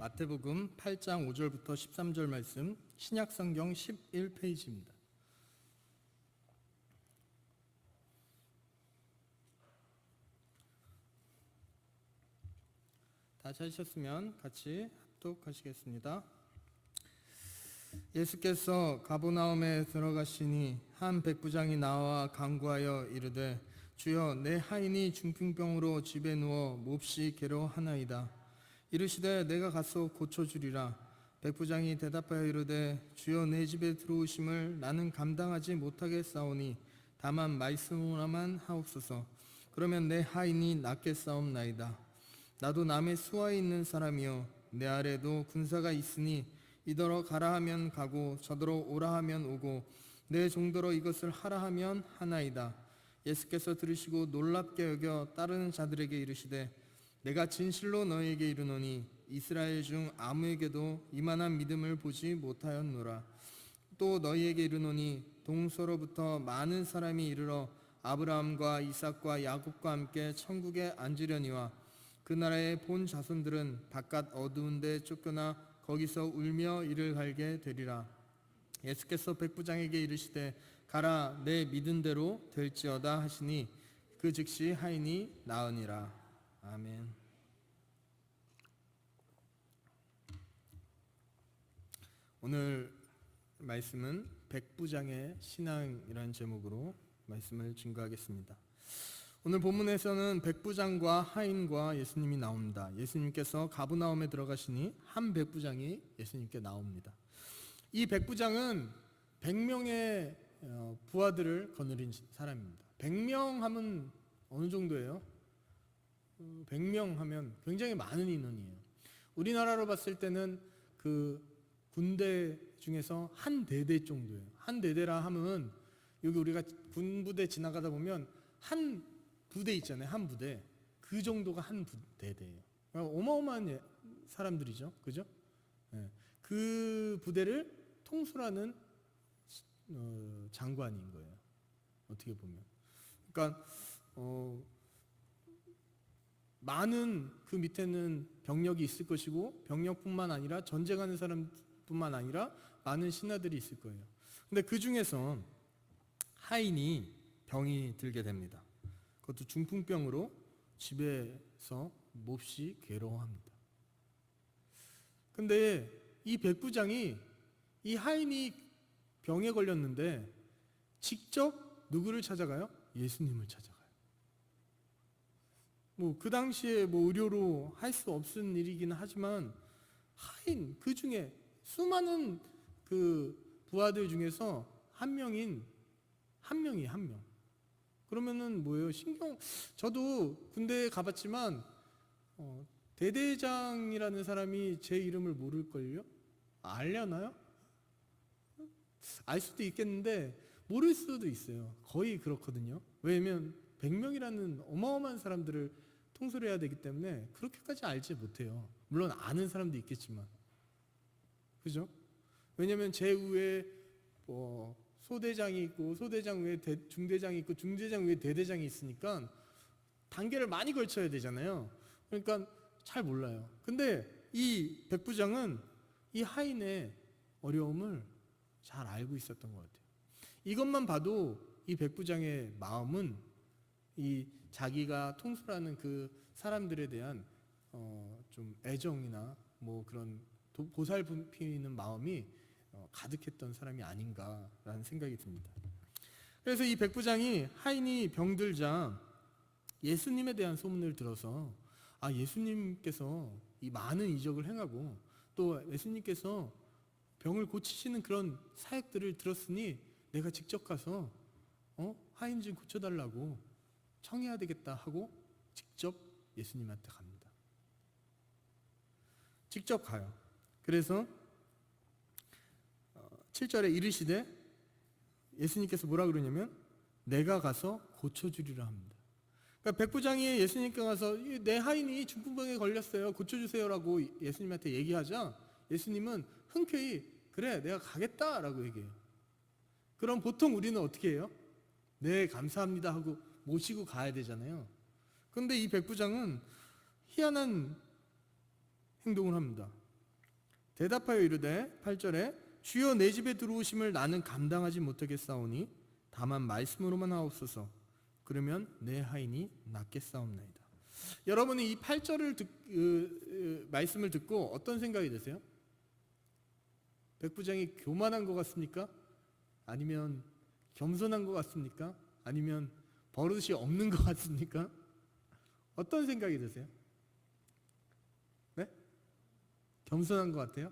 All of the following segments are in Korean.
마태복음 8장 5절부터 13절 말씀, 신약성경 11페이지입니다. 다 찾으셨으면 같이 합독하시겠습니다. 예수께서 가버나움에 들어가시니 한 백부장이 나와 간구하여 이르되 주여, 내 하인이 중풍병으로 집에 누워 몹시 괴로워하나이다. 이르시되 내가 가서 고쳐주리라. 백부장이 대답하여 이르되 주여, 내 집에 들어오심을 나는 감당하지 못하겠사오니 다만 말씀으로만 하옵소서. 그러면 내 하인이 낫겠사옵나이다. 나도 남의 수하에 있는 사람이요 내 아래도 군사가 있으니 이더러 가라 하면 가고 저더러 오라 하면 오고 내 종더러 이것을 하라 하면 하나이다. 예수께서 들으시고 놀랍게 여겨 따르는 자들에게 이르시되 내가 진실로 너희에게 이르노니 이스라엘 중 아무에게도 이만한 믿음을 보지 못하였노라. 또 너희에게 이르노니 동서로부터 많은 사람이 이르러 아브라함과 이삭과 야곱과 함께 천국에 앉으려니와 그 나라의 본 자손들은 바깥 어두운 데 쫓겨나 거기서 울며 이를 갈게 되리라. 예수께서 백부장에게 이르시되 가라, 내 믿은 대로 될지어다 하시니 그 즉시 하인이 나으니라. 아멘. 오늘 말씀은 백부장의 신앙이라는 제목으로 말씀을 증거하겠습니다. 오늘 본문에서는 백부장과 하인과 예수님이 나옵니다. 예수님께서 가버나움에 들어가시니 한 백부장이 예수님께 나옵니다. 이 백부장은 100명의 부하들을 거느린 사람입니다. 100명 하면 어느 정도예요? 100명 하면 굉장히 많은 인원이에요. 우리나라로 봤을 때는 그 군대 중에서 한 대대 정도예요. 한 대대라 하면 여기 우리가 군부대 지나가다 보면 한 부대 있잖아요. 한 부대. 그 정도가 한 대대예요. 어마어마한 사람들이죠. 그죠? 네. 그 부대를 통솔하는 장관인 거예요. 어떻게 보면. 그러니까 많은 그 밑에는 병력이 있을 것이고 병력뿐만 아니라 전쟁하는 사람뿐만 아니라 많은 신하들이 있을 거예요. 근데 그 중에서 하인이 병이 들게 됩니다. 그것도 중풍병으로 집에서 몹시 괴로워합니다. 근데 이 백부장이 이 하인이 병에 걸렸는데 직접 누구를 찾아가요? 예수님을 찾아가요. 그 당시에 의료로 할 수 없은 일이기는 하지만 하인, 그 중에 수많은 그 부하들 중에서 한 명이 한 명. 그러면은 뭐예요? 저도 군대에 가봤지만 대대장이라는 사람이 제 이름을 모를걸요? 알려나요? 알 수도 있겠는데 모를 수도 있어요. 거의 그렇거든요. 왜냐면 100명이라는 어마어마한 사람들을 통솔해야 되기 때문에 그렇게까지 알지 못해요. 물론 아는 사람도 있겠지만. 그죠? 왜냐면 제 위에 소대장이 있고 소대장 위에 중대장이 있고 중대장 위에 대대장이 있으니까 단계를 많이 걸쳐야 되잖아요. 그러니까 잘 몰라요. 근데 이 백부장은 이 하인의 어려움을 잘 알고 있었던 것 같아요. 이것만 봐도 이 백부장의 마음은 이 자기가 통솔하는 그 사람들에 대한 좀 애정이나 그런 보살피는 마음이 가득했던 사람이 아닌가라는 생각이 듭니다. 그래서 이 백부장이 하인이 병들자 예수님에 대한 소문을 들어서 예수님께서 이 많은 이적을 행하고 또 예수님께서 병을 고치시는 그런 사역들을 들었으니 내가 직접 가서 하인 좀 고쳐달라고 청해야 되겠다 하고 직접 예수님한테 갑니다. 직접 가요. 그래서 7절에 이르시되 예수님께서 뭐라 그러냐면 내가 가서 고쳐주리라 합니다. 그러니까 백부장이 예수님께 가서 내 하인이 중풍병에 걸렸어요. 고쳐주세요라고 예수님한테 얘기하자 예수님은 흔쾌히 그래 내가 가겠다라고 얘기해요. 그럼 보통 우리는 어떻게 해요? 네 감사합니다 하고 모시고 가야 되잖아요. 그런데 이 백부장은 희한한 행동을 합니다. 대답하여 이르되 8절에 주여 내 집에 들어오심을 나는 감당하지 못하겠사오니 다만 말씀으로만 하옵소서. 그러면 내 하인이 낫겠사옵나이다. 여러분은 이 8절을 말씀을 듣고 어떤 생각이 드세요? 백부장이 교만한 것 같습니까? 아니면 겸손한 것 같습니까? 아니면 버릇이 없는 것 같습니까? 어떤 생각이 드세요? 네? 겸손한 것 같아요?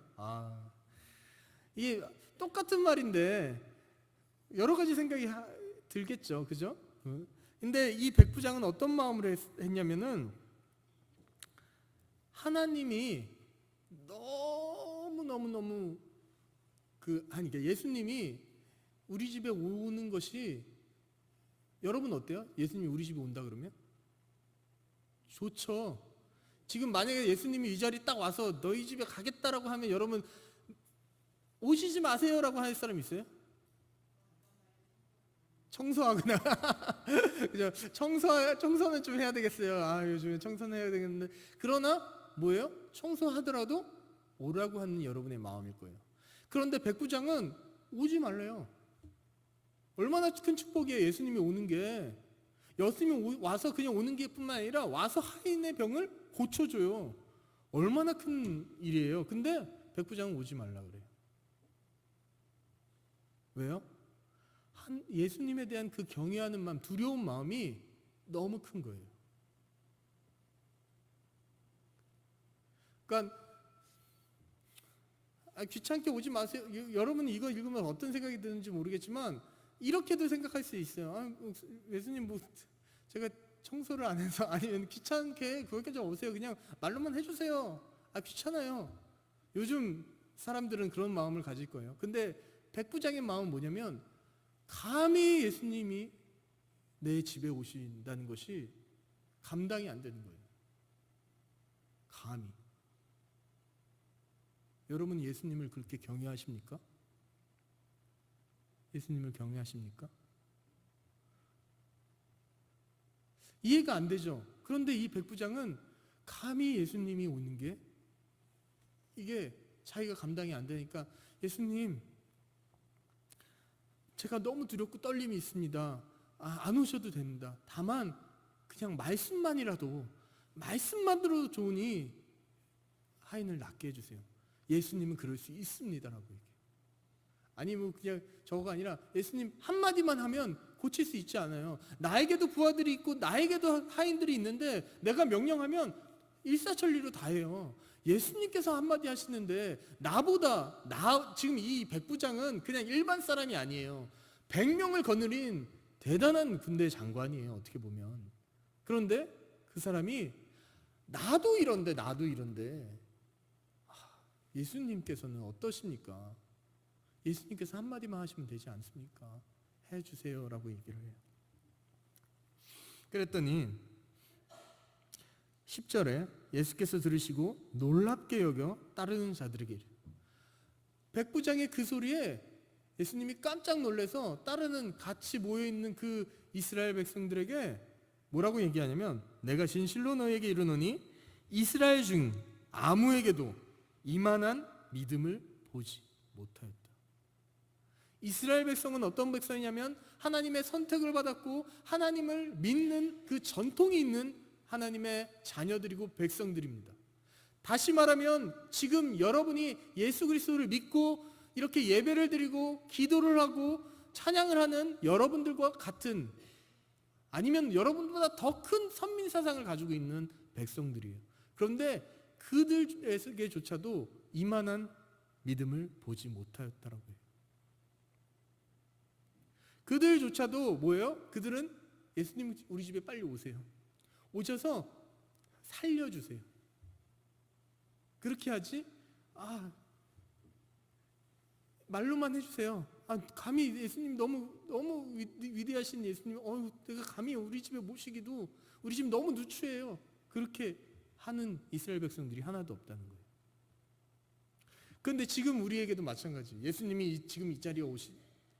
이게 똑같은 말인데 여러 가지 생각이 들겠죠, 그죠? 근데 이 백부장은 어떤 마음으로 했냐면은 하나님이 너무 그러니까 예수님이 우리 집에 오는 것이, 여러분 어때요? 예수님이 우리 집에 온다 그러면? 좋죠. 지금 만약에 예수님이 이 자리 딱 와서 너희 집에 가겠다라고 하면 여러분 오시지 마세요라고 할 사람 있어요? 청소하거나 그죠? 청소는 좀 해야 되겠어요. 요즘에 청소는 해야 되겠는데, 그러나 뭐예요? 청소하더라도 오라고 하는 여러분의 마음일 거예요. 그런데 백부장은 오지 말래요. 얼마나 큰 축복이에요. 예수님이 오는 게. 예수님이 와서 그냥 오는 게 뿐만 아니라 와서 하인의 병을 고쳐줘요. 얼마나 큰 일이에요. 근데 백부장은 오지 말라 그래요. 왜요? 예수님에 대한 그 경외하는 마음, 두려운 마음이 너무 큰 거예요. 그러니까 귀찮게 오지 마세요. 여러분이 이거 읽으면 어떤 생각이 드는지 모르겠지만 이렇게도 생각할 수 있어요. 예수님 제가 청소를 안 해서, 아니면 귀찮게 거기까지 오세요. 그냥 말로만 해주세요. 귀찮아요. 요즘 사람들은 그런 마음을 가질 거예요. 근데 백부장의 마음은 뭐냐면 감히 예수님이 내 집에 오신다는 것이 감당이 안 되는 거예요. 감히. 여러분 예수님을 그렇게 경외하십니까? 예수님을 경외하십니까? 이해가 안 되죠. 그런데 이 백부장은 감히 예수님이 오는 게 이게 자기가 감당이 안 되니까, 예수님 제가 너무 두렵고 떨림이 있습니다. 안 오셔도 됩니다. 다만 그냥 말씀만으로도 좋으니 하인을 낫게 해주세요. 예수님은 그럴 수 있습니다라고 얘기해요. 아니 그냥 저거가 아니라 예수님 한마디만 하면 고칠 수 있지 않아요. 나에게도 부하들이 있고 나에게도 하인들이 있는데 내가 명령하면 일사천리로 다 해요. 예수님께서 한마디 하시는데 지금 이 백부장은 그냥 일반 사람이 아니에요. 100명을 거느린 대단한 군대 장관이에요, 어떻게 보면. 그런데 그 사람이 나도 이런데 예수님께서는 어떠십니까? 예수님께서 한마디만 하시면 되지 않습니까? 해주세요 라고 얘기를 해요. 그랬더니 10절에 예수께서 들으시고 놀랍게 여겨 따르는 자들에게, 백부장의 그 소리에 예수님이 깜짝 놀라서 따르는 같이 모여있는 그 이스라엘 백성들에게 뭐라고 얘기하냐면, 내가 진실로 너에게 이르노니 이스라엘 중 아무에게도 이만한 믿음을 보지 못하였다. 이스라엘 백성은 어떤 백성이냐면 하나님의 선택을 받았고 하나님을 믿는 그 전통이 있는 하나님의 자녀들이고 백성들입니다. 다시 말하면 지금 여러분이 예수 그리스도를 믿고 이렇게 예배를 드리고 기도를 하고 찬양을 하는 여러분들과 같은, 아니면 여러분보다 더 큰 선민 사상을 가지고 있는 백성들이에요. 그런데 그들에게조차도 이만한 믿음을 보지 못하였다라고 해요. 그들조차도 뭐예요? 그들은 예수님 우리 집에 빨리 오세요. 오셔서 살려주세요. 그렇게 하지 말로만 해주세요. 감히 예수님 너무 위대하신 예수님, 내가 감히 우리 집에 모시기도, 우리 집 너무 누추해요. 그렇게 하는 이스라엘 백성들이 하나도 없다는 거예요. 그런데 지금 우리에게도 마찬가지. 예수님이 지금 이 자리에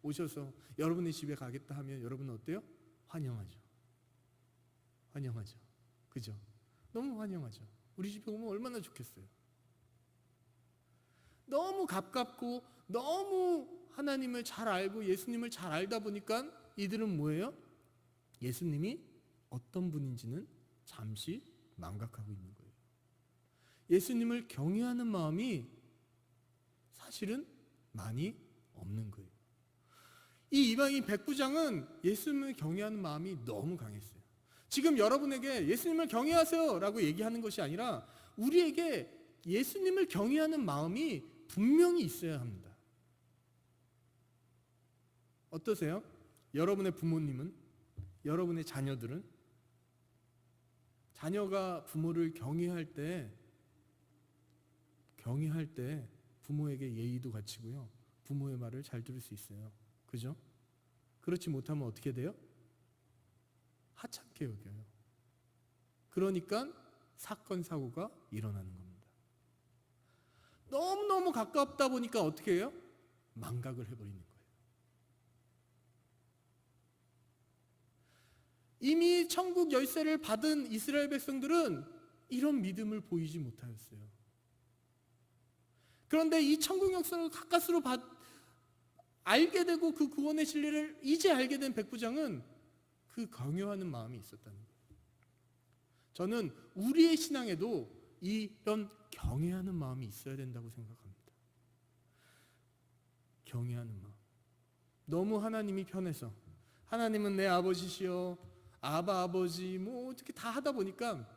오셔서 여러분의 집에 가겠다 하면 여러분은 어때요? 환영하죠. 그죠? 너무 환영하죠. 우리 집에 오면 얼마나 좋겠어요. 너무 가깝고 너무 하나님을 잘 알고 예수님을 잘 알다 보니까 이들은 뭐예요? 예수님이 어떤 분인지는 잠시 망각하고 있는 거예요. 예수님을 경외하는 마음이 사실은 많이 없는 거예요. 이 이방인 백부장은 예수님을 경외하는 마음이 너무 강했어요. 지금 여러분에게 예수님을 경외하세요 라고 얘기하는 것이 아니라 우리에게 예수님을 경외하는 마음이 분명히 있어야 합니다. 어떠세요? 여러분의 부모님은, 여러분의 자녀들은 자녀가 부모를 경외할 때 부모에게 예의도 갖추고요. 부모의 말을 잘 들을 수 있어요. 그죠? 그렇지 못하면 어떻게 돼요? 하찮게 여겨요. 그러니까 사건 사고가 일어나는 겁니다. 너무너무 가깝다 보니까 어떻게 해요? 망각을 해버리는 거예요. 이미 천국 열쇠를 받은 이스라엘 백성들은 이런 믿음을 보이지 못하였어요. 그런데 이 천국 역사를 가까스로 알게 되고 그 구원의 진리를 이제 알게 된 백부장은 그 경외하는 마음이 있었다는 거예요. 저는 우리의 신앙에도 이런 경외하는 마음이 있어야 된다고 생각합니다. 경외하는 마음. 너무 하나님이 편해서 하나님은 내 아버지시여 아바 아버지 뭐 어떻게 다 하다 보니까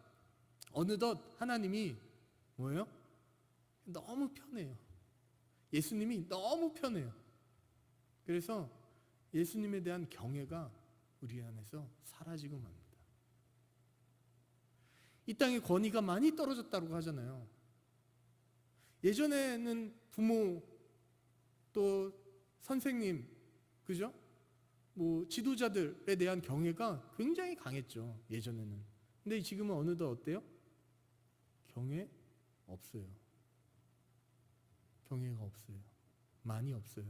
어느덧 하나님이 뭐예요? 너무 편해요. 예수님이 너무 편해요. 그래서 예수님에 대한 경외가 우리 안에서 사라지고 맙니다. 이 땅의 권위가 많이 떨어졌다고 하잖아요. 예전에는 부모 또 선생님, 그죠? 뭐 지도자들에 대한 경외가 굉장히 강했죠. 예전에는. 근데 지금은 어느덧 어때요? 경외 없어요. 경외가 없어요. 많이 없어요.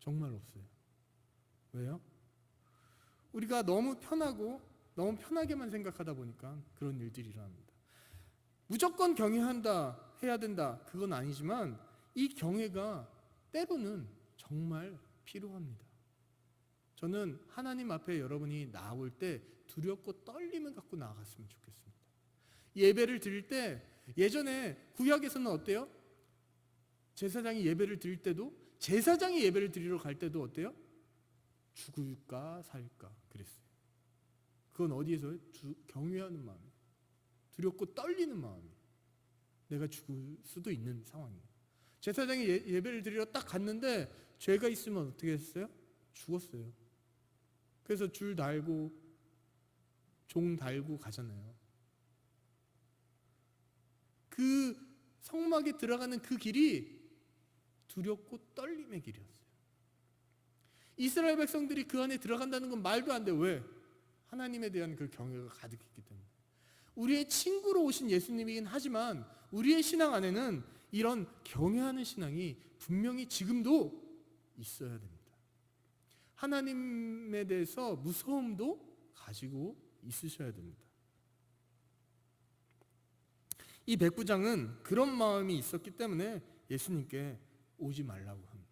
정말 없어요. 왜요? 우리가 너무 편하고 너무 편하게만 생각하다 보니까 그런 일들이 일어납니다. 무조건 경외한다, 해야 된다, 그건 아니지만 이 경외가 때로는 정말 필요합니다. 저는 하나님 앞에 여러분이 나올 때 두렵고 떨림을 갖고 나아갔으면 좋겠습니다. 예배를 드릴 때 예전에 구약에서는 어때요? 제사장이 예배를 드릴 때도 제사장이 예배를 드리러 갈 때도 어때요? 죽을까 살까 그랬어요. 그건 어디에서요? 경외하는 마음, 두렵고 떨리는 마음. 내가 죽을 수도 있는 상황이에요. 제사장이 예배를 드리러 딱 갔는데 죄가 있으면 어떻게 했어요? 죽었어요. 그래서 줄 달고 종 달고 가잖아요. 그 성막에 들어가는 그 길이 두렵고 떨림의 길이었어요. 이스라엘 백성들이 그 안에 들어간다는 건 말도 안 돼. 왜? 하나님에 대한 그 경외가 가득했기 때문에. 우리의 친구로 오신 예수님이긴 하지만 우리의 신앙 안에는 이런 경외하는 신앙이 분명히 지금도 있어야 됩니다. 하나님에 대해서 무서움도 가지고 있으셔야 됩니다. 이 백부장은 그런 마음이 있었기 때문에 예수님께 오지 말라고 합니다.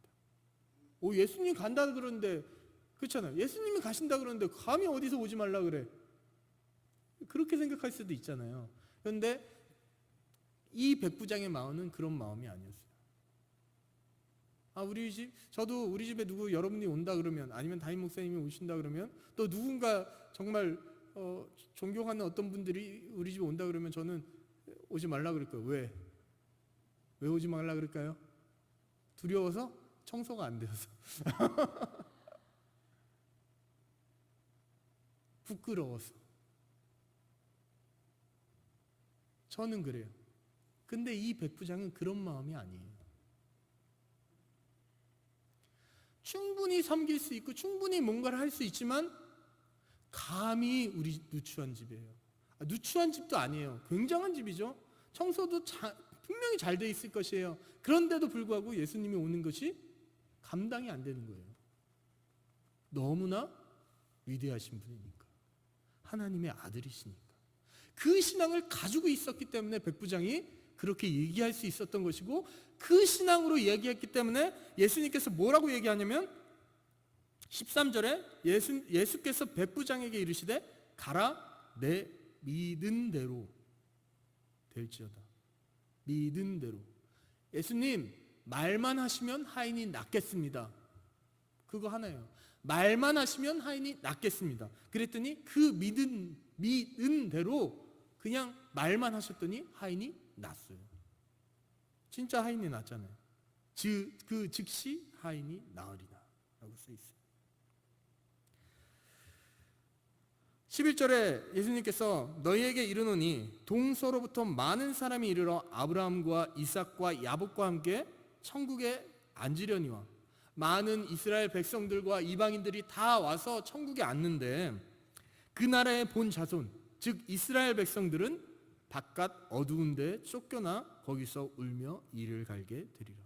예수님 간다 그러는데 그렇잖아요. 예수님이 가신다 그러는데 감히 어디서 오지 말라 그래? 그렇게 생각할 수도 있잖아요. 그런데 이 백부장의 마음은 그런 마음이 아니었어요. 저도 우리 집에 누구 여러분이 온다 그러면 아니면 담임 목사님이 오신다 그러면 또 누군가 정말 존경하는 어떤 분들이 우리 집에 온다 그러면 저는 오지 말라 그럴 거예요. 왜? 왜 오지 말라 그럴까요? 두려워서? 청소가 안 되어서. 부끄러워서. 저는 그래요. 근데 이 백부장은 그런 마음이 아니에요. 충분히 섬길 수 있고 충분히 뭔가를 할 수 있지만 감히 우리 누추한 집이에요. 누추한 집도 아니에요. 굉장한 집이죠. 청소도 분명히 잘 돼 있을 것이에요. 그런데도 불구하고 예수님이 오는 것이 감당이 안 되는 거예요. 너무나 위대하신 분이니까. 하나님의 아들이시니까. 그 신앙을 가지고 있었기 때문에 백부장이 그렇게 얘기할 수 있었던 것이고, 그 신앙으로 이야기했기 때문에 예수님께서 뭐라고 얘기하냐면 13절에 예수께서 백부장에게 이르시되 가라, 내 믿은 대로 될지어다. 믿은 대로. 예수님 말만 하시면 하인이 낫겠습니다. 그거 하나예요. 말만 하시면 하인이 낫겠습니다. 그랬더니 그 믿은 대로 그냥 말만 하셨더니 하인이 낫어요. 진짜 하인이 낫잖아요. 그 즉시 하인이 나으리라 라고 써 있어요. 11절에 예수님께서 너희에게 이르노니 동서로부터 많은 사람이 이르러 아브라함과 이삭과 야곱과 함께 천국에 앉으려니와, 많은 이스라엘 백성들과 이방인들이 다 와서 천국에 앉는데 그 나라의 본 자손 즉 이스라엘 백성들은 바깥 어두운 데 쫓겨나 거기서 울며 이를 갈게 되리라.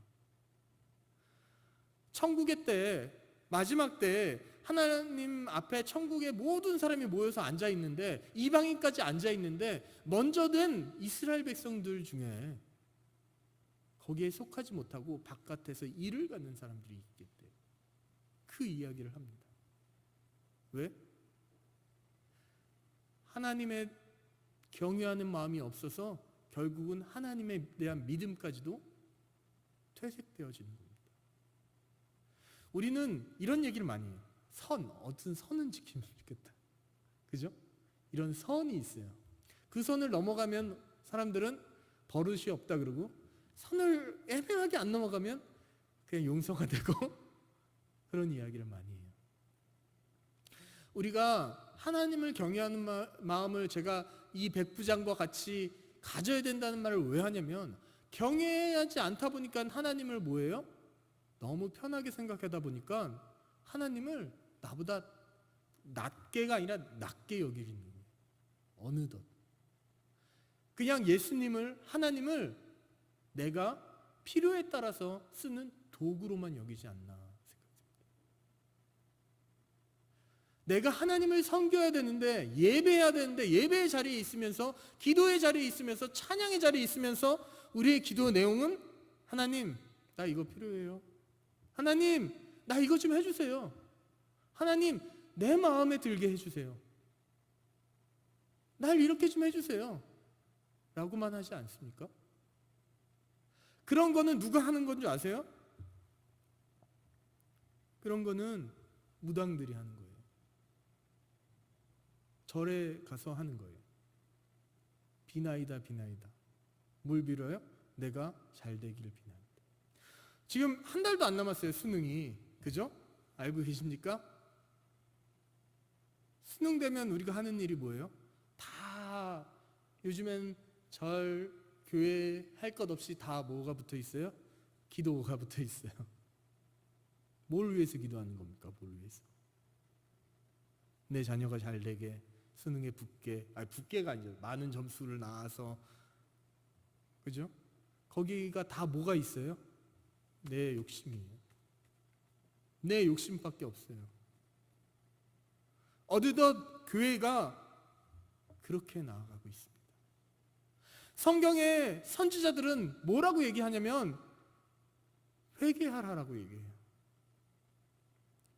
천국의 때, 마지막 때 하나님 앞에 천국에 모든 사람이 모여서 앉아 있는데, 이방인까지 앉아 있는데 먼저 된 이스라엘 백성들 중에 거기에 속하지 못하고 바깥에서 이를 갖는 사람들이 있겠대. 그 이야기를 합니다. 왜? 하나님의 경외하는 마음이 없어서 결국은 하나님에 대한 믿음까지도 퇴색되어지는 겁니다. 우리는 이런 얘기를 많이 해요. 어떤 선은 지키면 좋겠다. 그죠? 이런 선이 있어요. 그 선을 넘어가면 사람들은 버릇이 없다 그러고, 선을 애매하게 안 넘어가면 그냥 용서가 되고 그런 이야기를 많이 해요. 우리가 하나님을 경외하는 마음을 제가 이 백부장과 같이 가져야 된다는 말을 왜 하냐면, 경외하지 않다 보니까 하나님을 뭐예요? 너무 편하게 생각하다 보니까 하나님을 나보다 낮게가 아니라 낮게 여기는 거예요. 어느덧 그냥 예수님을, 하나님을 내가 필요에 따라서 쓰는 도구로만 여기지 않나 생각합니다. 내가 하나님을 섬겨야 되는데, 예배해야 되는데, 예배의 자리에 있으면서, 기도의 자리에 있으면서, 찬양의 자리에 있으면서 우리의 기도 내용은 하나님 나 이거 필요해요. 하나님 나 이거 좀 해주세요. 하나님 내 마음에 들게 해주세요. 날 이렇게 좀 해주세요 라고만 하지 않습니까? 그런 거는 누가 하는 건 줄 아세요? 그런 거는 무당들이 하는 거예요. 절에 가서 하는 거예요. 비나이다 비나이다. 뭘 빌어요? 내가 잘 되기를 비나이다. 지금 한 달도 안 남았어요, 수능이. 그죠? 알고 계십니까? 수능 되면 우리가 하는 일이 뭐예요? 다 요즘엔 절, 교회 할 것 없이 다 뭐가 붙어 있어요? 기도가 붙어 있어요. 뭘 위해서 기도하는 겁니까? 뭘 위해서? 내 자녀가 잘 되게, 수능에 붙게가 아니죠. 많은 점수를 나와서, 그죠? 거기가 다 뭐가 있어요? 내 욕심이에요. 내 욕심밖에 없어요. 어느덧 교회가 그렇게 나아가고 있습니다. 성경의 선지자들은 뭐라고 얘기하냐면 회개하라라고 얘기해요.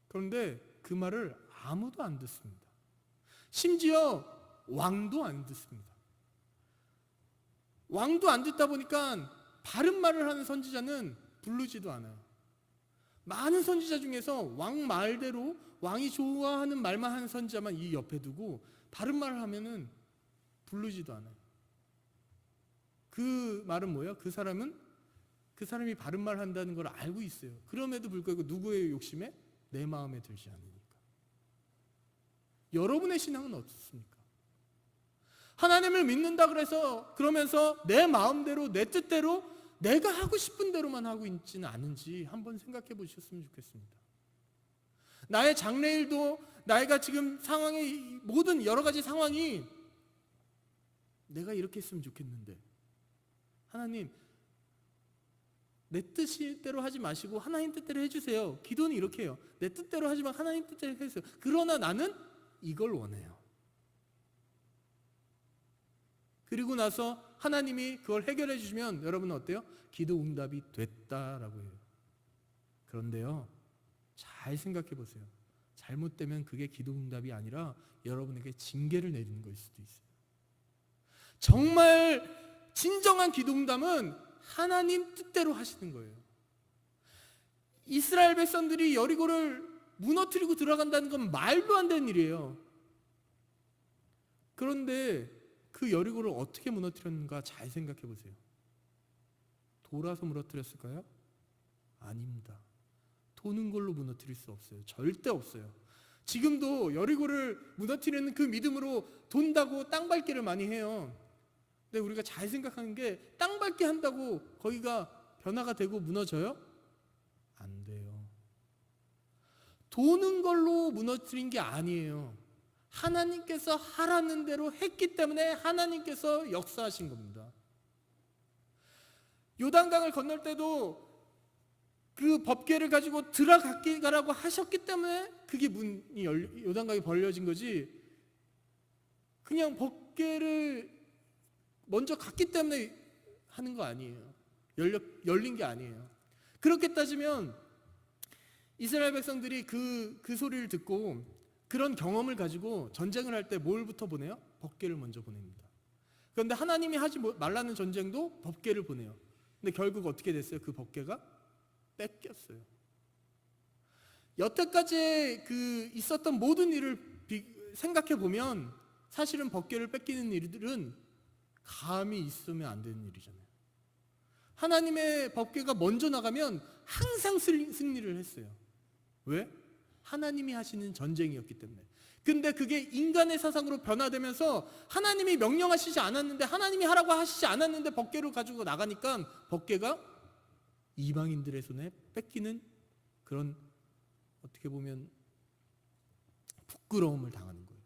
그런데 그 말을 아무도 안 듣습니다. 심지어 왕도 안 듣습니다. 왕도 안 듣다 보니까 바른 말을 하는 선지자는 부르지도 않아요. 많은 선지자 중에서 왕 말대로 왕이 좋아하는 말만 하는 선지자만 이 옆에 두고 바른 말을 하면은 부르지도 않아요. 그 말은 뭐예요? 그 사람이 바른 말 한다는 걸 알고 있어요. 그럼에도 불구하고 누구의 욕심에? 내 마음에 들지 않으니까. 여러분의 신앙은 어떻습니까? 하나님을 믿는다 그러면서 내 마음대로, 내 뜻대로, 내가 하고 싶은 대로만 하고 있지는 않은지 한번 생각해 보셨으면 좋겠습니다. 나의 장래일도, 나이가 지금 상황이, 모든 여러 가지 상황이 내가 이렇게 했으면 좋겠는데, 하나님 내 뜻대로 하지 마시고 하나님 뜻대로 해주세요. 기도는 이렇게 해요. 내 뜻대로 하지만 하나님 뜻대로 해주세요. 그러나 나는 이걸 원해요. 그리고 나서 하나님이 그걸 해결해 주시면 여러분은 어때요? 기도 응답이 됐다라고 해요. 그런데요, 잘 생각해 보세요. 잘못되면 그게 기도 응답이 아니라 여러분에게 징계를 내리는 것일 수도 있어요. 정말 진정한 기도 응답은 하나님 뜻대로 하시는 거예요. 이스라엘 백성들이 여리고를 무너뜨리고 들어간다는 건 말도 안 되는 일이에요. 그런데 그 여리고를 어떻게 무너뜨렸는가 잘 생각해 보세요. 돌아서 무너뜨렸을까요? 아닙니다. 도는 걸로 무너뜨릴 수 없어요. 절대 없어요. 지금도 여리고를 무너뜨리는 그 믿음으로 돈다고 땅 밟기를 많이 해요. 근데 우리가 잘 생각하는 게 땅 밟기 한다고 거기가 변화가 되고 무너져요? 안 돼요. 도는 걸로 무너뜨린 게 아니에요. 하나님께서 하라는 대로 했기 때문에 하나님께서 역사하신 겁니다. 요단강을 건널 때도 그 법궤를 가지고 들어가라고 하셨기 때문에 그게 요단강이 벌려진 거지, 그냥 법궤를 먼저 갔기 때문에 하는 거 아니에요. 열린 게 아니에요. 그렇게 따지면 이스라엘 백성들이 그 소리를 듣고 그런 경험을 가지고 전쟁을 할 때 뭘부터 보내요? 법궤를 먼저 보냅니다. 그런데 하나님이 하지 말라는 전쟁도 법궤를 보내요. 근데 결국 어떻게 됐어요? 그 법궤가 뺏겼어요. 여태까지 있었던 모든 일을 생각해 보면 사실은 법궤를 뺏기는 일들은 감히 있으면 안 되는 일이잖아요. 하나님의 법궤가 먼저 나가면 항상 승리를 했어요. 왜? 하나님이 하시는 전쟁이었기 때문에. 근데 그게 인간의 사상으로 변화되면서 하나님이 명령하시지 않았는데, 하나님이 하라고 하시지 않았는데 법궤를 가지고 나가니까 법궤가 이방인들의 손에 뺏기는 그런, 어떻게 보면 부끄러움을 당하는 거예요.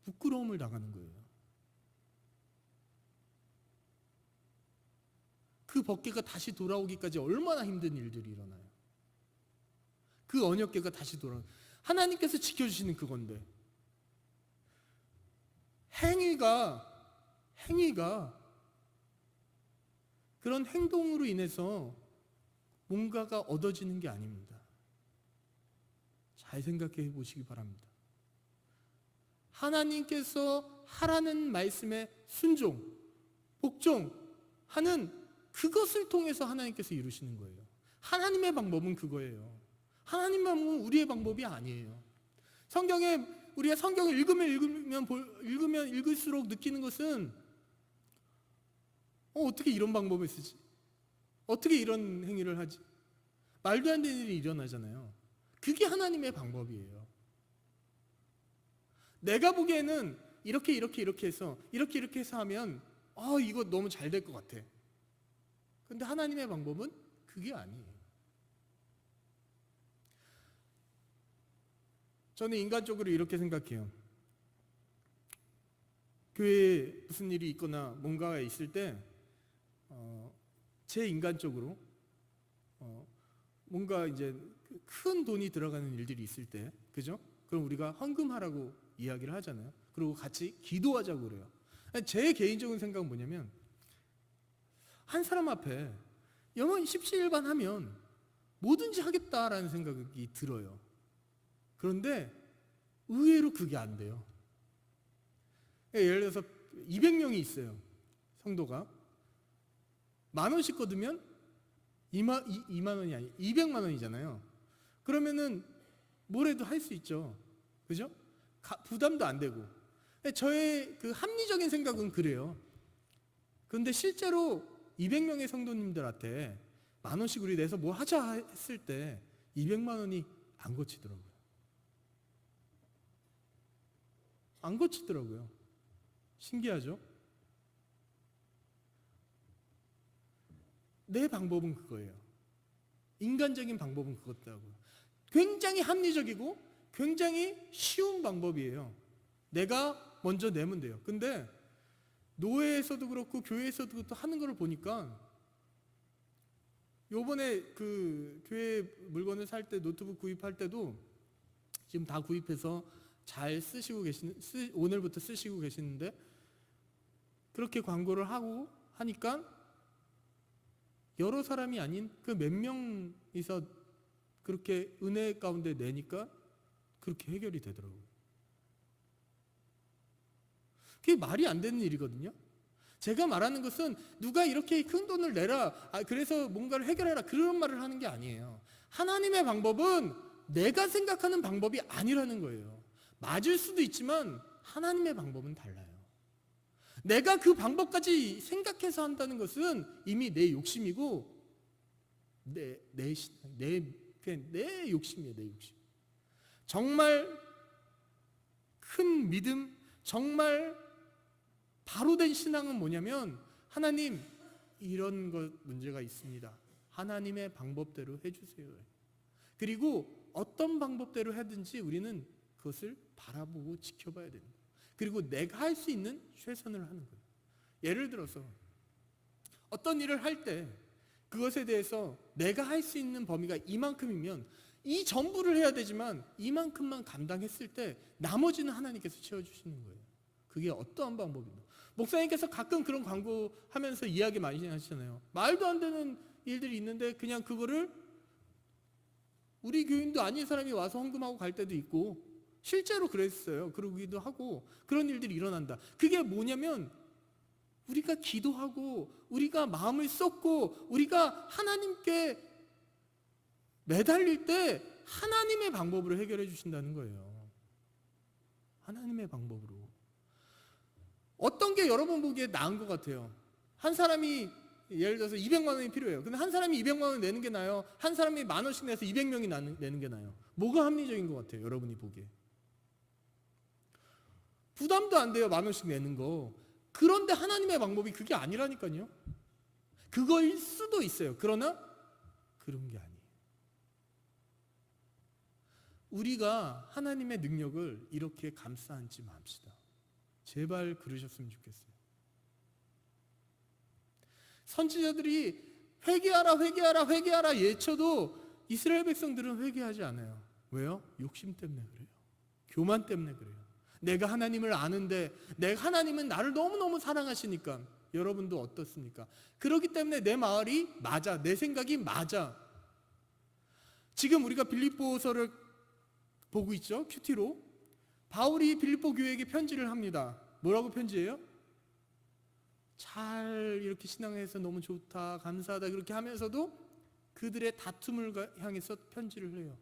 부끄러움을 당하는 거예요. 그 법궤가 다시 돌아오기까지 얼마나 힘든 일들이 일어나요. 그 언약궤가 다시 하나님께서 지켜주시는 그건데, 행위가 그런 행동으로 인해서 뭔가가 얻어지는 게 아닙니다. 잘 생각해 보시기 바랍니다. 하나님께서 하라는 말씀에 순종, 복종하는 그것을 통해서 하나님께서 이루시는 거예요. 하나님의 방법은 그거예요. 하나님의 방법은 우리의 방법이 아니에요. 성경에 우리가 성경을 읽으면 읽을수록 느끼는 것은 어떻게 이런 방법을 쓰지? 어떻게 이런 행위를 하지? 말도 안 되는 일이 일어나잖아요. 그게 하나님의 방법이에요. 내가 보기에는 이렇게 해서 이렇게 해서 하면 이거 너무 잘 될 것 같아. 근데 하나님의 방법은 그게 아니에요. 저는 인간적으로 이렇게 생각해요. 교회에 무슨 일이 있거나 뭔가가 있을 때 제 인간적으로 뭔가 이제 큰 돈이 들어가는 일들이 있을 때, 그죠? 그럼 우리가 헌금하라고 이야기를 하잖아요. 그리고 같이 기도하자고 그래요. 제 개인적인 생각은 뭐냐면, 한 사람 앞에 영원 십시일반 하면 뭐든지 하겠다라는 생각이 들어요. 그런데 의외로 그게 안 돼요. 예를 들어서 200명이 있어요. 성도가 10,000원씩 거두면 2만 원이 아니 200만 원이잖아요. 그러면은 뭐래도 할 수 있죠. 그죠? 부담도 안 되고. 저의 그 합리적인 생각은 그래요. 그런데 실제로 200명의 성도님들한테 10,000원씩 우리 내서 뭐 하자 했을 때 200만 원이 안 거치더라고요. 안 거치더라고요. 신기하죠? 내 방법은 그거예요. 인간적인 방법은 그것더라고요. 굉장히 합리적이고 굉장히 쉬운 방법이에요. 내가 먼저 내면 돼요. 근데 노예에서도 그렇고 교회에서도 그렇고 하는 걸 보니까, 요번에 그 교회 물건을 살 때, 노트북 구입할 때도 지금 다 구입해서 잘 쓰시고 오늘부터 쓰시고 계시는데, 그렇게 광고를 하고 하니까 여러 사람이 아닌 그 몇 명이서 그렇게 은혜 가운데 내니까 그렇게 해결이 되더라고요. 그게 말이 안 되는 일이거든요. 제가 말하는 것은 누가 이렇게 큰 돈을 내라, 그래서 뭔가를 해결해라, 그런 말을 하는 게 아니에요. 하나님의 방법은 내가 생각하는 방법이 아니라는 거예요. 맞을 수도 있지만 하나님의 방법은 달라요. 내가 그 방법까지 생각해서 한다는 것은 이미 내 욕심이고 내 욕심이에요. 내 욕심. 정말 큰 믿음, 정말 바로 된 신앙은 뭐냐면, 하나님 이런 것 문제가 있습니다. 하나님의 방법대로 해주세요. 그리고 어떤 방법대로 하든지 우리는 그것을 바라보고 지켜봐야 됩니다. 그리고 내가 할 수 있는 최선을 하는 거예요. 예를 들어서 어떤 일을 할 때 그것에 대해서 내가 할 수 있는 범위가 이만큼이면 이 전부를 해야 되지만 이만큼만 감당했을 때 나머지는 하나님께서 채워주시는 거예요. 그게 어떠한 방법입니다. 목사님께서 가끔 그런 광고하면서 이야기 많이 하시잖아요. 말도 안 되는 일들이 있는데 그냥 그거를 우리 교인도 아닌 사람이 와서 헌금하고 갈 때도 있고, 실제로 그랬어요. 그러기도 하고 그런 일들이 일어난다. 그게 뭐냐면 우리가 기도하고 우리가 마음을 쏟고 우리가 하나님께 매달릴 때 하나님의 방법으로 해결해 주신다는 거예요. 하나님의 방법으로. 어떤 게 여러분 보기에 나은 것 같아요? 한 사람이 예를 들어서 200만 원이 필요해요. 근데 한 사람이 200만 원 내는 게 나아요? 한 사람이 10,000원씩 내서 200명이 내는 게 나아요? 뭐가 합리적인 것 같아요? 여러분이 보기에. 부담도 안 돼요. 10,000원씩 내는 거. 그런데 하나님의 방법이 그게 아니라니까요. 그거일 수도 있어요. 그러나 그런 게 아니에요. 우리가 하나님의 능력을 이렇게 감싸 안지 맙시다. 제발 그러셨으면 좋겠어요. 선지자들이 회개하라 회개하라 회개하라 예쳐도 이스라엘 백성들은 회개하지 않아요. 왜요? 욕심 때문에 그래요. 교만 때문에 그래요. 내가 하나님을 아는데 내가 하나님은 나를 너무너무 사랑하시니까. 여러분도 어떻습니까? 그렇기 때문에 내 말이 맞아, 내 생각이 맞아. 지금 우리가 빌립보서를 보고 있죠. 큐티로 바울이 빌립보 교회에게 편지를 합니다. 뭐라고 편지해요? 잘 이렇게 신앙해서 너무 좋다, 감사하다 그렇게 하면서도 그들의 다툼을 향해서 편지를 해요.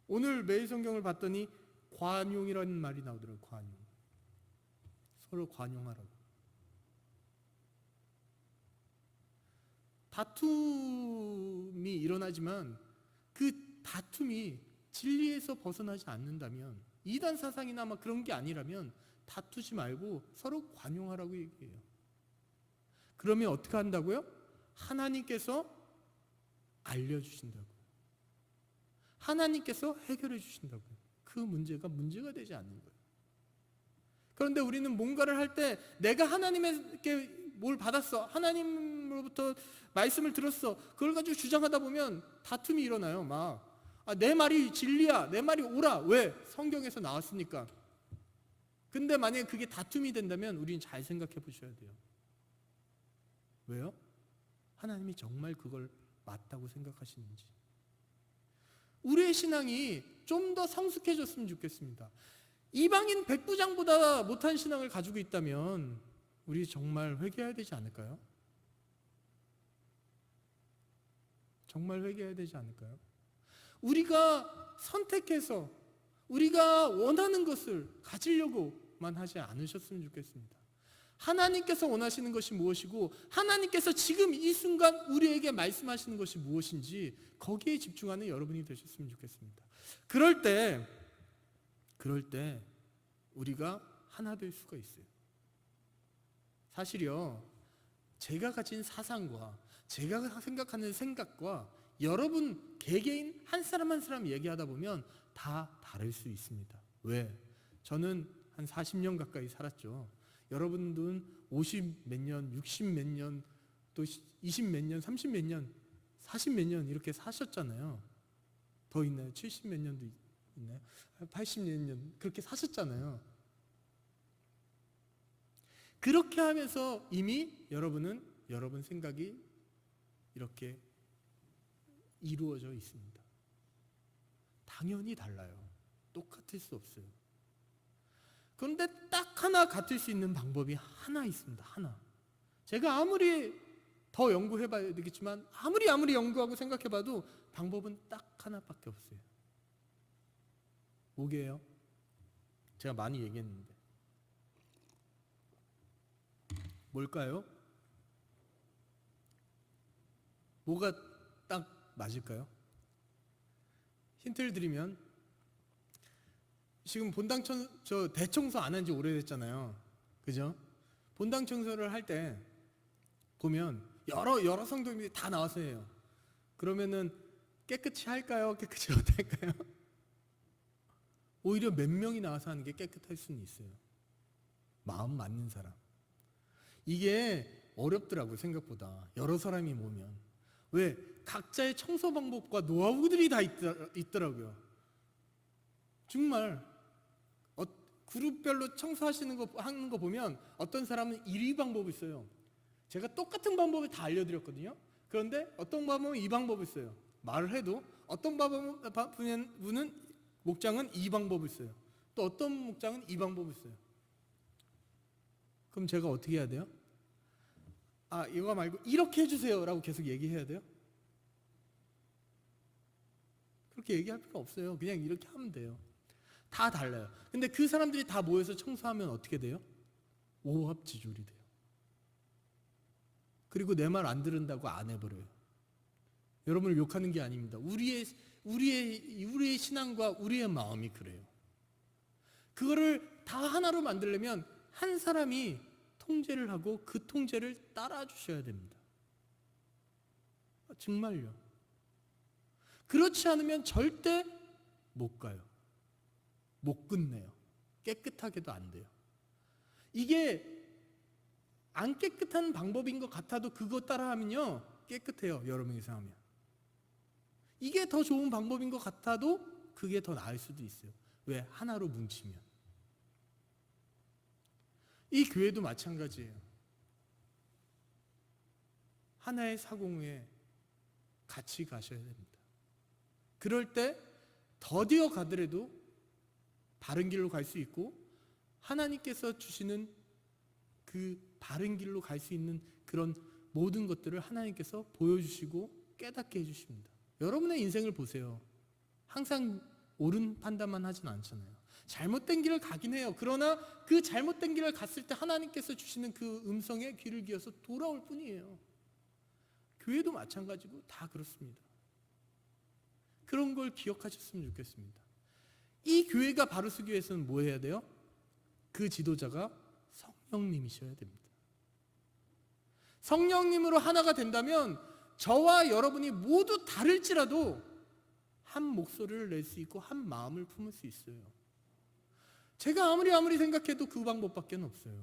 오늘 매일 성경을 봤더니 관용이라는 말이 나오더라고요. 관용. 서로 관용하라고. 다툼이 일어나지만 그 다툼이 진리에서 벗어나지 않는다면, 이단 사상이나 막 그런 게 아니라면 다투지 말고 서로 관용하라고 얘기해요. 그러면 어떻게 한다고요? 하나님께서 알려주신다고요. 하나님께서 해결해 주신다고요. 그 문제가 되지 않는 거예요. 그런데 우리는 뭔가를 할 때 내가 하나님께 뭘 받았어, 하나님으로부터 말씀을 들었어, 그걸 가지고 주장하다 보면 다툼이 일어나요. 막 내 말이 진리야, 내 말이 옳아. 왜? 성경에서 나왔으니까. 근데 만약에 그게 다툼이 된다면 우리는 잘 생각해 보셔야 돼요. 왜요? 하나님이 정말 그걸 맞다고 생각하시는지. 우리의 신앙이 좀 더 성숙해졌으면 좋겠습니다. 이방인 백부장보다 못한 신앙을 가지고 있다면 우리 정말 회개해야 되지 않을까요? 정말 회개해야 되지 않을까요? 우리가 선택해서 우리가 원하는 것을 가지려고만 하지 않으셨으면 좋겠습니다. 하나님께서 원하시는 것이 무엇이고 하나님께서 지금 이 순간 우리에게 말씀하시는 것이 무엇인지 거기에 집중하는 여러분이 되셨으면 좋겠습니다. 그럴 때 우리가 하나 될 수가 있어요. 사실요, 제가 가진 사상과 제가 생각하는 생각과 여러분 개개인 한 사람 한 사람 얘기하다 보면 다 다를 수 있습니다. 왜? 저는 한 40년 가까이 살았죠. 여러분들은 50 몇 년, 60 몇 년, 또 20 몇 년, 30 몇 년, 40 몇 년 이렇게 사셨잖아요. 더 있나요? 70 몇 년도 있나요? 80 몇 년 그렇게 사셨잖아요. 그렇게 하면서 이미 여러분은 여러분 생각이 이렇게 이루어져 있습니다. 당연히 달라요. 똑같을 수 없어요. 그런데 딱 하나 같을 수 있는 방법이 하나 있습니다. 하나. 제가 아무리 더 연구해봐야 되겠지만 아무리 연구하고 생각해봐도 방법은 딱 하나밖에 없어요. 뭐게요? 제가 많이 얘기했는데 뭘까요? 뭐가 딱 맞을까요? 힌트를 드리면 지금 본당 저 대청소 안 한 지 오래됐잖아요. 그죠? 본당 청소를 할 때 보면 여러 성도님들이 다 나와서 해요. 그러면은 깨끗이 할까요? 깨끗이 못할까요? 오히려 몇 명이 나와서 하는 게 깨끗할 수는 있어요. 마음 맞는 사람. 이게 어렵더라고요. 생각보다. 여러 사람이 모으면. 왜? 각자의 청소 방법과 노하우들이 다 있더라고요. 정말 그룹별로 청소하시는 거 하는 거 보면 어떤 사람은 1위 방법이 있어요. 제가 똑같은 방법을 다 알려드렸거든요. 그런데 어떤 방법은 이 방법이 있어요. 말을 해도 어떤 분은 목장은 이 방법을 써요. 또 어떤 목장은 이 방법을 써요. 그럼 제가 어떻게 해야 돼요? 아, 이거 말고 이렇게 해주세요 라고 계속 얘기해야 돼요? 그렇게 얘기할 필요 없어요. 그냥 이렇게 하면 돼요. 다 달라요. 근데 그 사람들이 다 모여서 청소하면 어떻게 돼요? 오합지졸이 돼요. 그리고 내 말 안 들은다고 안 해버려요. 여러분을 욕하는 게 아닙니다. 우리의 신앙과 우리의 마음이 그래요. 그거를 다 하나로 만들려면 한 사람이 통제를 하고 그 통제를 따라 주셔야 됩니다. 정말요. 그렇지 않으면 절대 못 가요. 못 끝내요. 깨끗하게도 안 돼요. 이게 안 깨끗한 방법인 것 같아도 그거 따라하면요 깨끗해요. 여러 명이서 하면. 이게 더 좋은 방법인 것 같아도 그게 더 나을 수도 있어요. 왜? 하나로 뭉치면. 이 교회도 마찬가지예요. 하나의 사공에 같이 가셔야 됩니다. 그럴 때 더디어 가더라도 바른 길로 갈 수 있고 하나님께서 주시는 그 바른 길로 갈 수 있는 그런 모든 것들을 하나님께서 보여주시고 깨닫게 해주십니다. 여러분의 인생을 보세요. 항상 옳은 판단만 하진 않잖아요. 잘못된 길을 가긴 해요. 그러나 그 잘못된 길을 갔을 때 하나님께서 주시는 그 음성에 귀를 기어서 돌아올 뿐이에요. 교회도 마찬가지고 다 그렇습니다. 그런 걸 기억하셨으면 좋겠습니다. 이 교회가 바로 서기 위해서는 뭐 해야 돼요? 그 지도자가 성령님이셔야 됩니다. 성령님으로 하나가 된다면 저와 여러분이 모두 다를지라도 한 목소리를 낼 수 있고 한 마음을 품을 수 있어요. 제가 아무리 생각해도 그 방법밖에 없어요.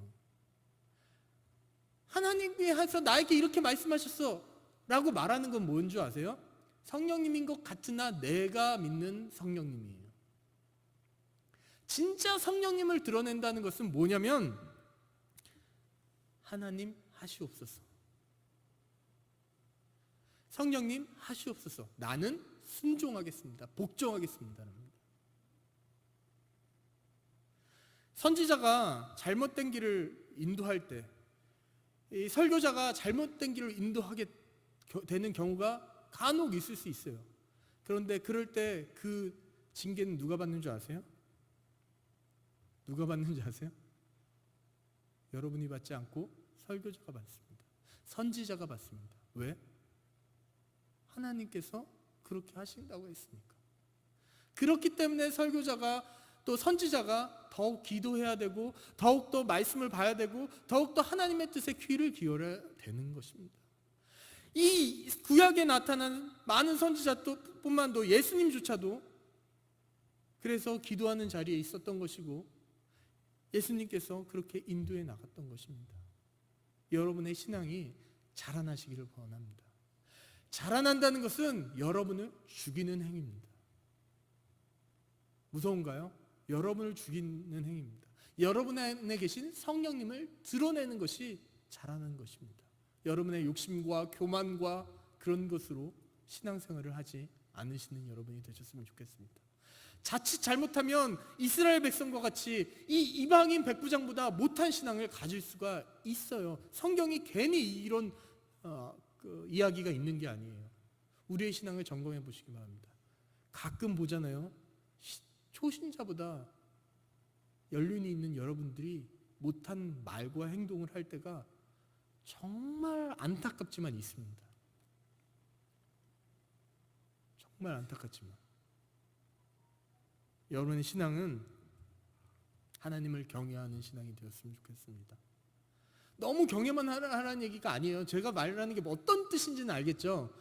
하나님이 해서 나에게 이렇게 말씀하셨어 라고 말하는 건 뭔 줄 아세요? 성령님인 것 같으나 내가 믿는 성령님이에요. 진짜 성령님을 드러낸다는 것은 뭐냐면 하나님 하시옵소서. 성령님 하시옵소서. 나는 순종하겠습니다. 복종하겠습니다. 선지자가 잘못된 길을 인도할 때, 이 설교자가 잘못된 길을 인도하게 되는 경우가 간혹 있을 수 있어요. 그런데 그럴 때 그 징계는 누가 받는 줄 아세요? 누가 받는 줄 아세요? 여러분이 받지 않고 설교자가 받습니다. 선지자가 받습니다. 왜? 하나님께서 그렇게 하신다고 했으니까. 그렇기 때문에 설교자가 또 선지자가 더욱 기도해야 되고 더욱더 말씀을 봐야 되고 더욱더 하나님의 뜻에 귀를 기울여야 되는 것입니다. 이 구약에 나타난 많은 선지자뿐만도 예수님조차도 그래서 기도하는 자리에 있었던 것이고 예수님께서 그렇게 인도해 나갔던 것입니다. 여러분의 신앙이 자라나시기를 원합니다. 자라난다는 것은 여러분을 죽이는 행위입니다. 무서운가요? 여러분을 죽이는 행위입니다. 여러분 안에 계신 성령님을 드러내는 것이 잘하는 것입니다. 여러분의 욕심과 교만과 그런 것으로 신앙생활을 하지 않으시는 여러분이 되셨으면 좋겠습니다. 자칫 잘못하면 이스라엘 백성과 같이 이 이방인 백부장보다 못한 신앙을 가질 수가 있어요. 성경이 괜히 이런 이야기가 있는 게 아니에요. 우리의 신앙을 점검해 보시기 바랍니다. 가끔 보잖아요. 초신자보다 연륜이 있는 여러분들이 못한 말과 행동을 할 때가 정말 안타깝지만 있습니다. 정말 안타깝지만 여러분의 신앙은 하나님을 경외하는 신앙이 되었으면 좋겠습니다. 너무 경외만 하라는 얘기가 아니에요. 제가 말하는 게 뭐 어떤 뜻인지는 알겠죠.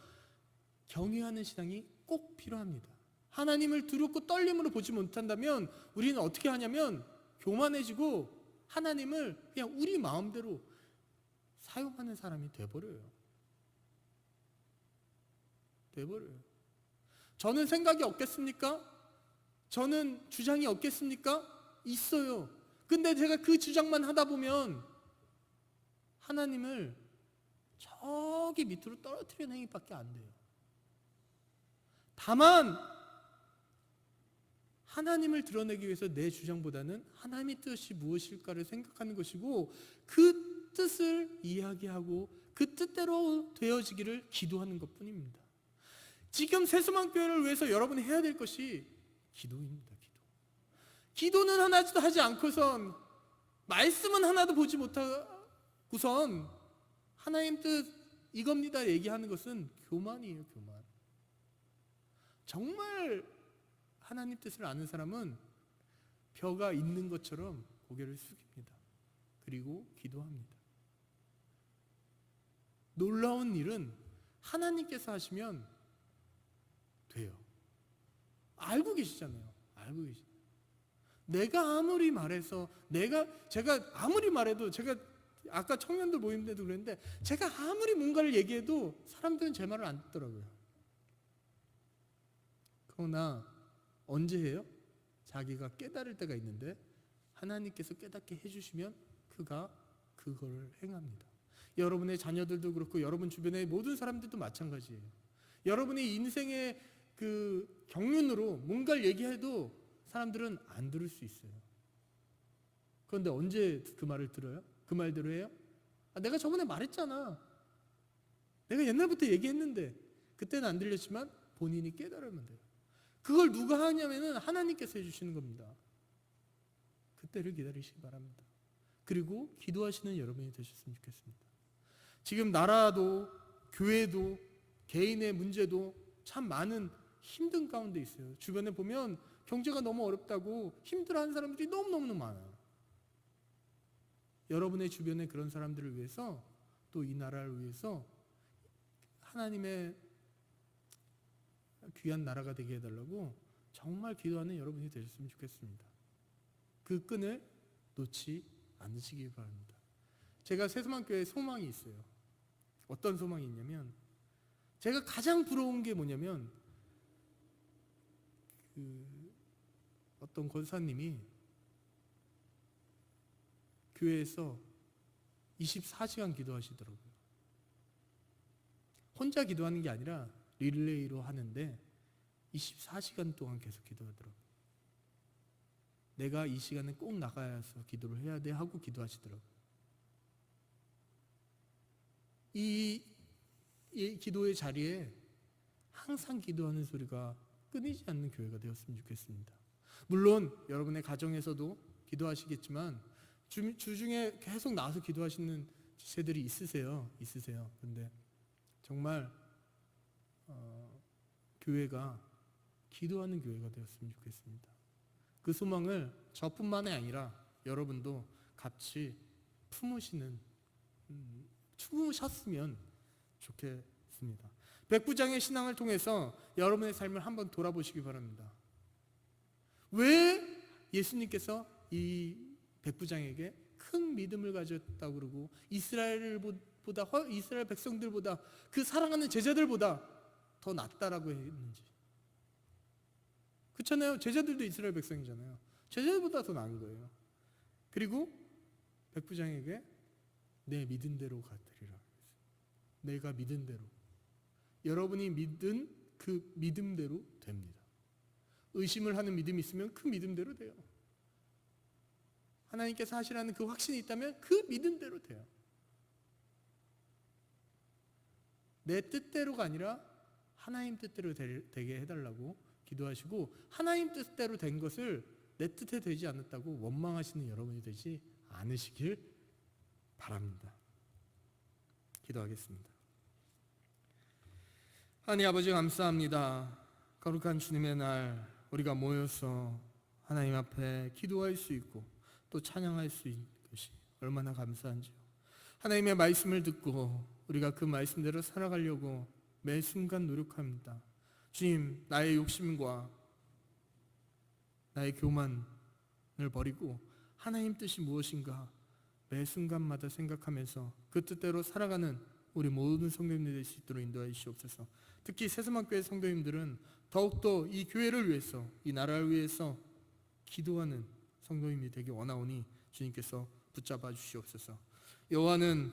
경외하는 신앙이 꼭 필요합니다. 하나님을 두렵고 떨림으로 보지 못한다면 우리는 어떻게 하냐면 교만해지고 하나님을 그냥 우리 마음대로 사용하는 사람이 돼버려요. 저는 생각이 없겠습니까? 저는 주장이 없겠습니까? 있어요. 근데 제가 그 주장만 하다 보면 하나님을 저기 밑으로 떨어뜨리는 행위밖에 안 돼요. 다만 하나님을 드러내기 위해서 내 주장보다는 하나님의 뜻이 무엇일까를 생각하는 것이고 그 뜻을 이야기하고 그 뜻대로 되어지기를 기도하는 것뿐입니다. 지금 새소망교회를 위해서 여러분이 해야 될 것이 기도입니다. 기도는 하나도 하지 않고선 말씀은 하나도 보지 못하고선 하나님 뜻 이겁니다 얘기하는 것은 교만이에요. 교만. 정말 하나님 뜻을 아는 사람은 벼가 있는 것처럼 고개를 숙입니다. 그리고 기도합니다. 놀라운 일은 하나님께서 하시면 돼요. 알고 계시잖아요. 알고 계시. 내가 아무리 말해서 제가 아무리 말해도 제가 아까 청년들 모임 때도 그랬는데 제가 아무리 뭔가를 얘기해도 사람들은 제 말을 안 듣더라고요. 그러나 언제 해요? 자기가 깨달을 때가 있는데 하나님께서 깨닫게 해주시면 그가 그걸 행합니다. 여러분의 자녀들도 그렇고 여러분 주변의 모든 사람들도 마찬가지예요. 여러분이 인생의 그 경륜으로 뭔가를 얘기해도 사람들은 안 들을 수 있어요. 그런데 언제 그 말을 들어요? 그 말대로 해요? 내가 저번에 말했잖아. 내가 옛날부터 얘기했는데 그때는 안 들렸지만 본인이 깨달으면 돼요. 그걸 누가 하냐면은 하나님께서 해주시는 겁니다. 그때를 기다리시기 바랍니다. 그리고 기도하시는 여러분이 되셨으면 좋겠습니다. 지금 나라도 교회도 개인의 문제도 참 많은 힘든 가운데 있어요. 주변에 보면 경제가 너무 어렵다고 힘들어하는 사람들이 너무너무 많아요. 여러분의 주변에 그런 사람들을 위해서 또 이 나라를 위해서 하나님의 귀한 나라가 되게 해달라고 정말 기도하는 여러분이 되셨으면 좋겠습니다. 그 끈을 놓지 않으시기 바랍니다. 제가 새소망교회에 소망이 있어요. 어떤 소망이 있냐면 제가 가장 부러운 게 뭐냐면 어떤 권사님이 교회에서 24시간 기도하시더라고요. 혼자 기도하는 게 아니라 릴레이로 하는데 24시간 동안 계속 기도하더라고요. 내가 이 시간에 꼭 나가서 기도를 해야 돼 하고 기도하시더라고요. 이 기도의 자리에 항상 기도하는 소리가 끊이지 않는 교회가 되었으면 좋겠습니다. 물론 여러분의 가정에서도 기도하시겠지만 주중에 계속 나와서 기도하시는 지체들이 있으세요. 근데 정말 교회가 기도하는 교회가 되었으면 좋겠습니다. 그 소망을 저뿐만이 아니라 여러분도 같이 품으셨으면 좋겠습니다. 백부장의 신앙을 통해서 여러분의 삶을 한번 돌아보시기 바랍니다. 왜 예수님께서 이 백부장에게 큰 믿음을 가졌다고 그러고 이스라엘 백성들보다 그 사랑하는 제자들보다 더 낫다라고 했는지. 그렇잖아요. 제자들도 이스라엘 백성이잖아요. 제자들보다 더 나은 거예요. 그리고 백부장에게 내 믿은 대로 갚으리라. 내가 믿은 대로. 여러분이 믿은 그 믿음대로 됩니다. 의심을 하는 믿음이 있으면 그 믿음대로 돼요. 하나님께서 하시라는 그 확신이 있다면 그 믿음대로 돼요. 내 뜻대로가 아니라 하나님 뜻대로 되게 해달라고 기도하시고, 하나님 뜻대로 된 것을 내 뜻에 되지 않았다고 원망하시는 여러분이 되지 않으시길 바랍니다. 기도하겠습니다. 하나님 아버지, 감사합니다. 거룩한 주님의 날 우리가 모여서 하나님 앞에 기도할 수 있고 또 찬양할 수 있는 것이 얼마나 감사한지요. 하나님의 말씀을 듣고 우리가 그 말씀대로 살아가려고 매 순간 노력합니다. 주님, 나의 욕심과 나의 교만을 버리고 하나님 뜻이 무엇인가 매 순간마다 생각하면서 그 뜻대로 살아가는 우리 모든 성도님들이 될 수 있도록 인도하여 주시옵소서. 특히 새소망교회 성도님들은 더욱더 이 교회를 위해서, 이 나라를 위해서 기도하는 성도님이 되기 원하오니 주님께서 붙잡아 주시옵소서. 여호와는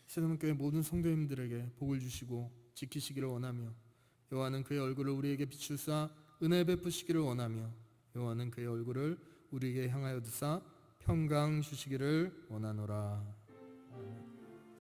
새소망교회 모든 성도님들에게 복을 주시고 지키시기를 원하며, 여호와는 그의 얼굴을 우리에게 비추사 은혜 베푸시기를 원하며, 여호와는 그의 얼굴을 우리에게 향하여 두사 평강 주시기를 원하노라.